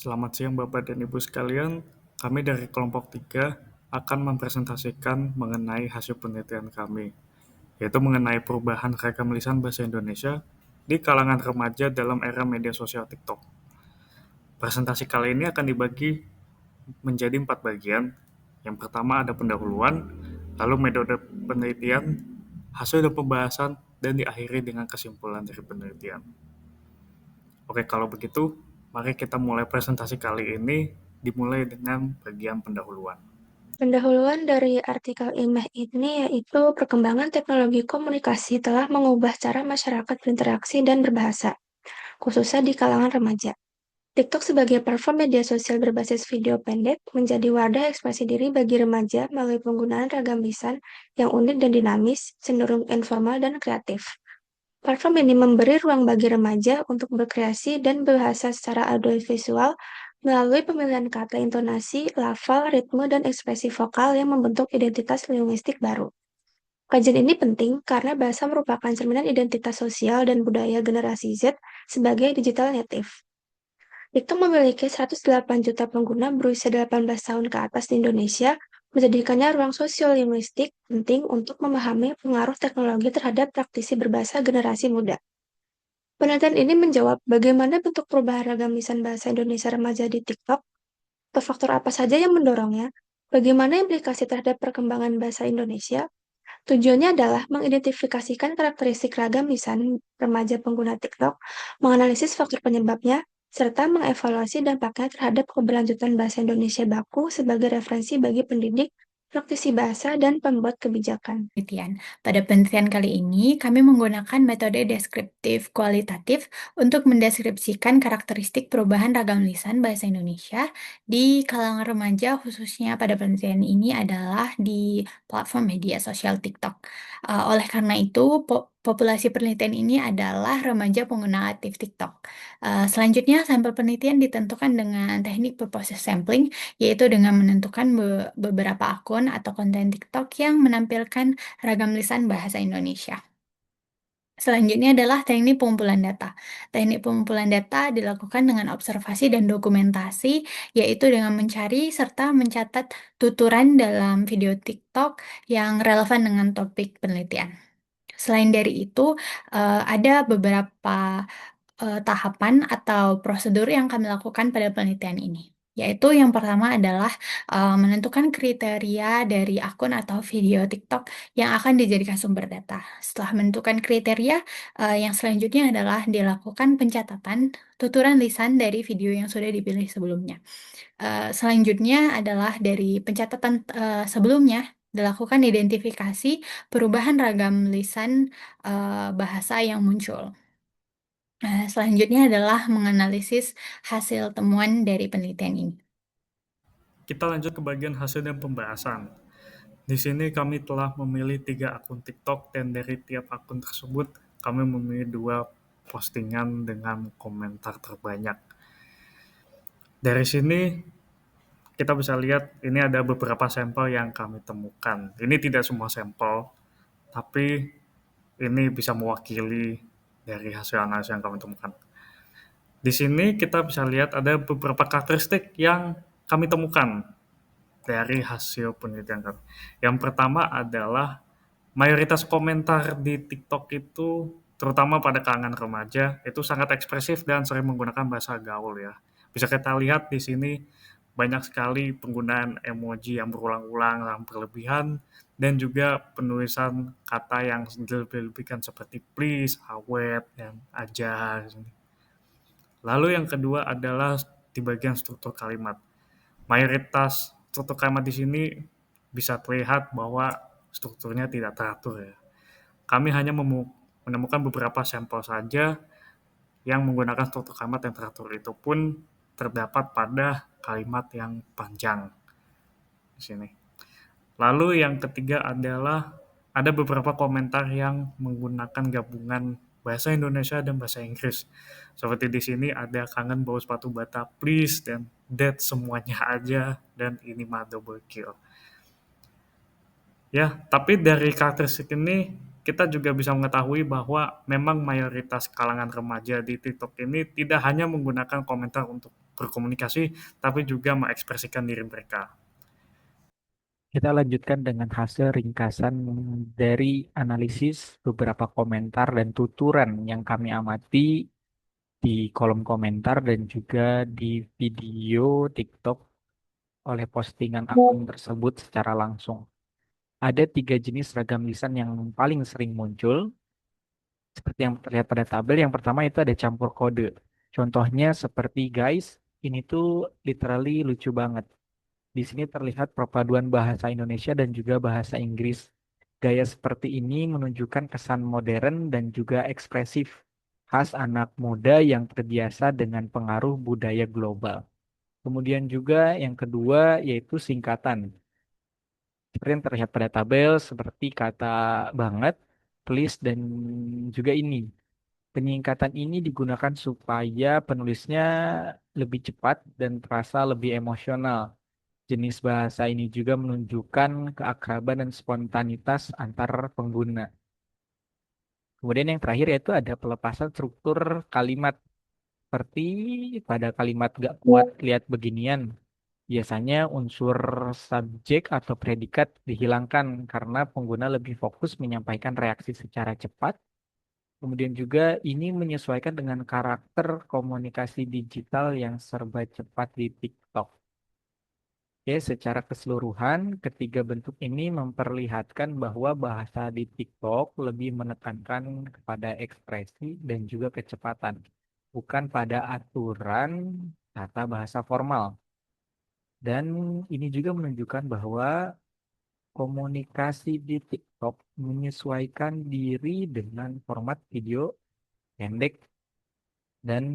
Selamat siang Bapak dan Ibu sekalian. Kami dari kelompok 3 akan mempresentasikan mengenai hasil penelitian kami, yaitu mengenai perubahan ragam lisan bahasa Indonesia di kalangan remaja dalam era media sosial TikTok. Presentasi kali ini akan dibagi menjadi 4 bagian. Yang pertama ada pendahuluan, lalu metode penelitian, hasil dan pembahasan, dan diakhiri dengan kesimpulan dari penelitian. Oke, kalau begitu, mari kita mulai presentasi kali ini dimulai dengan bagian pendahuluan. Pendahuluan dari artikel IMEH ini yaitu perkembangan teknologi komunikasi telah mengubah cara masyarakat berinteraksi dan berbahasa, khususnya di kalangan remaja. TikTok sebagai platform media sosial berbasis video pendek menjadi wadah ekspresi diri bagi remaja melalui penggunaan ragam lisan yang unik dan dinamis, cenderung informal dan kreatif. Platform ini memberi ruang bagi remaja untuk berkreasi dan berbahasa secara audiovisual melalui pemilihan kata intonasi, lafal, ritme, dan ekspresi vokal yang membentuk identitas linguistik baru. Kajian ini penting karena bahasa merupakan cerminan identitas sosial dan budaya generasi Z sebagai digital native. TikTok memiliki 108 juta pengguna berusia 18 tahun ke atas di Indonesia, menjadikannya ruang sosiolinguistik penting untuk memahami pengaruh teknologi terhadap praktisi berbahasa generasi muda. Penelitian ini menjawab bagaimana bentuk perubahan ragam lisan bahasa Indonesia remaja di TikTok, atau faktor apa saja yang mendorongnya, bagaimana implikasi terhadap perkembangan bahasa Indonesia. Tujuannya adalah mengidentifikasikan karakteristik ragam lisan remaja pengguna TikTok, menganalisis faktor penyebabnya, serta mengevaluasi dampaknya terhadap keberlanjutan bahasa Indonesia baku sebagai referensi bagi pendidik, praktisi bahasa, dan pembuat kebijakan. Penelitian. Pada penelitian kali ini, kami menggunakan metode deskriptif kualitatif untuk mendeskripsikan karakteristik perubahan ragam lisan bahasa Indonesia di kalangan remaja, khususnya pada penelitian ini adalah di platform media sosial TikTok. Oleh karena itu, populasi penelitian ini adalah remaja pengguna aktif TikTok. Selanjutnya, sampel penelitian ditentukan dengan teknik purpose sampling, yaitu dengan menentukan beberapa akun atau konten TikTok yang menampilkan ragam lisan bahasa Indonesia. Selanjutnya adalah teknik pengumpulan data. Teknik pengumpulan data dilakukan dengan observasi dan dokumentasi, yaitu dengan mencari serta mencatat tuturan dalam video TikTok yang relevan dengan topik penelitian. Selain dari itu, ada beberapa tahapan atau prosedur yang kami lakukan pada penelitian ini. Yaitu yang pertama adalah menentukan kriteria dari akun atau video TikTok yang akan dijadikan sumber data. Setelah menentukan kriteria, yang selanjutnya adalah dilakukan pencatatan tuturan lisan dari video yang sudah dipilih sebelumnya. Selanjutnya adalah dari pencatatan sebelumnya dilakukan identifikasi perubahan ragam lisan bahasa yang muncul. Selanjutnya adalah menganalisis hasil temuan dari penelitian ini. Kita lanjut ke bagian hasil dan pembahasan. Di sini kami telah memilih 3 akun TikTok dan dari tiap akun tersebut kami memilih 2 postingan dengan komentar terbanyak. Dari sini kita bisa lihat ini ada beberapa sampel yang kami temukan. Ini tidak semua sampel, tapi ini bisa mewakili dari hasil analisis yang kami temukan. Di sini kita bisa lihat ada beberapa karakteristik yang kami temukan dari hasil penelitian kami. Yang pertama adalah mayoritas komentar di TikTok itu, terutama pada kalangan remaja, itu sangat ekspresif dan sering menggunakan bahasa gaul ya. Bisa kita lihat di sini banyak sekali penggunaan emoji yang berulang-ulang yang berlebihan dan juga penulisan kata yang dilebih-lebihkan seperti please, awet, dan aja. Lalu yang kedua adalah di bagian struktur kalimat. Mayoritas struktur kalimat di sini bisa terlihat bahwa strukturnya tidak teratur ya. Kami hanya menemukan beberapa sampel saja yang menggunakan struktur kalimat yang teratur. Itu pun terdapat pada kalimat yang panjang di sini. Lalu yang ketiga adalah ada beberapa komentar yang menggunakan gabungan bahasa Indonesia dan bahasa Inggris. Seperti di sini ada kangen bau sepatu bata please dan that semuanya aja dan ini mah double kill. Ya, tapi dari karakteristik ini kita juga bisa mengetahui bahwa memang mayoritas kalangan remaja di TikTok ini tidak hanya menggunakan komentar untuk berkomunikasi, tapi juga mengekspresikan diri mereka. Kita lanjutkan dengan hasil ringkasan dari analisis beberapa komentar dan tuturan yang kami amati di kolom komentar dan juga di video TikTok oleh postingan akun tersebut secara langsung. Ada 3 jenis ragam lisan yang paling sering muncul, seperti yang terlihat pada tabel. Yang pertama itu ada campur kode. Contohnya seperti guys, ini tuh literally lucu banget. Di sini terlihat perpaduan bahasa Indonesia dan juga bahasa Inggris. Gaya seperti ini menunjukkan kesan modern dan juga ekspresif, khas anak muda yang terbiasa dengan pengaruh budaya global. Kemudian juga yang kedua yaitu singkatan. Seperti yang terlihat pada tabel, seperti kata banget, please, dan juga ini. Penyingkatan ini digunakan supaya penulisnya lebih cepat dan terasa lebih emosional. Jenis bahasa ini juga menunjukkan keakraban dan spontanitas antar pengguna. Kemudian yang terakhir yaitu ada pelepasan struktur kalimat. Seperti pada kalimat gak kuat lihat beginian. Biasanya unsur subjek atau predikat dihilangkan karena pengguna lebih fokus menyampaikan reaksi secara cepat. Kemudian juga ini menyesuaikan dengan karakter komunikasi digital yang serba cepat di TikTok. Oke, secara keseluruhan, ketiga bentuk ini memperlihatkan bahwa bahasa di TikTok lebih menekankan kepada ekspresi dan juga kecepatan, bukan pada aturan tata bahasa formal. Dan ini juga menunjukkan bahwa komunikasi di TikTok menyesuaikan diri dengan format video pendek dan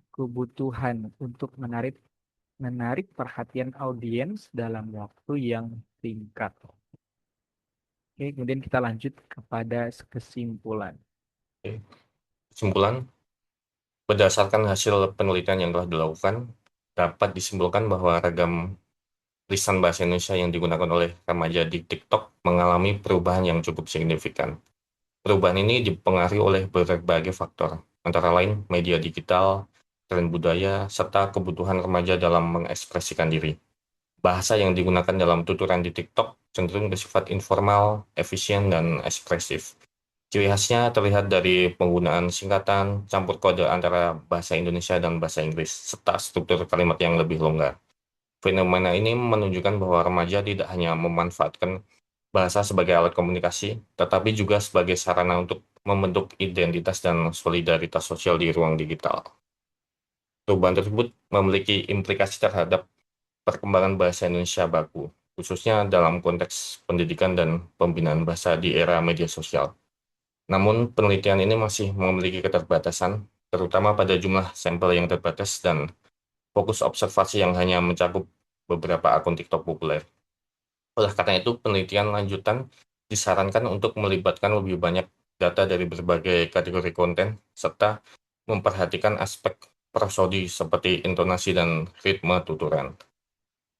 kebutuhan untuk menarik perhatian audiens dalam waktu yang singkat. Oke, kemudian kita lanjut kepada kesimpulan. Kesimpulan, berdasarkan hasil penelitian yang telah dilakukan, dapat disimpulkan bahwa ragam lisan bahasa Indonesia yang digunakan oleh remaja di TikTok mengalami perubahan yang cukup signifikan. Perubahan ini dipengaruhi oleh berbagai faktor, antara lain media digital, tren budaya, serta kebutuhan remaja dalam mengekspresikan diri. Bahasa yang digunakan dalam tuturan di TikTok cenderung bersifat informal, efisien, dan ekspresif. Ciri khasnya terlihat dari penggunaan singkatan, campur kode antara bahasa Indonesia dan bahasa Inggris, serta struktur kalimat yang lebih longgar. Fenomena ini menunjukkan bahwa remaja tidak hanya memanfaatkan bahasa sebagai alat komunikasi, tetapi juga sebagai sarana untuk membentuk identitas dan solidaritas sosial di ruang digital. Perubahan tersebut memiliki implikasi terhadap perkembangan bahasa Indonesia baku, khususnya dalam konteks pendidikan dan pembinaan bahasa di era media sosial. Namun, penelitian ini masih memiliki keterbatasan, terutama pada jumlah sampel yang terbatas dan fokus observasi yang hanya mencakup beberapa akun TikTok populer. Oleh karena itu, penelitian lanjutan disarankan untuk melibatkan lebih banyak data dari berbagai kategori konten, serta memperhatikan aspek prosodi seperti intonasi dan ritme tuturan.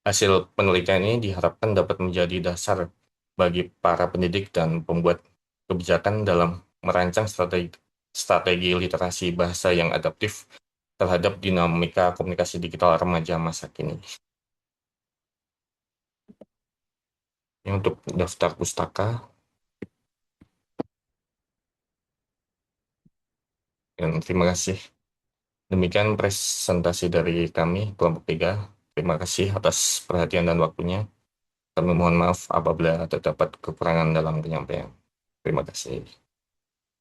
Hasil penelitian ini diharapkan dapat menjadi dasar bagi para pendidik dan pembuat kebijakan dalam merancang strategi literasi bahasa yang adaptif terhadap dinamika komunikasi digital remaja masa kini. Ini untuk daftar pustaka. Dan terima kasih. Demikian presentasi dari kami, kelompok 3. Terima kasih atas perhatian dan waktunya. Kami mohon maaf apabila terdapat kekurangan dalam penyampaian. Terima kasih.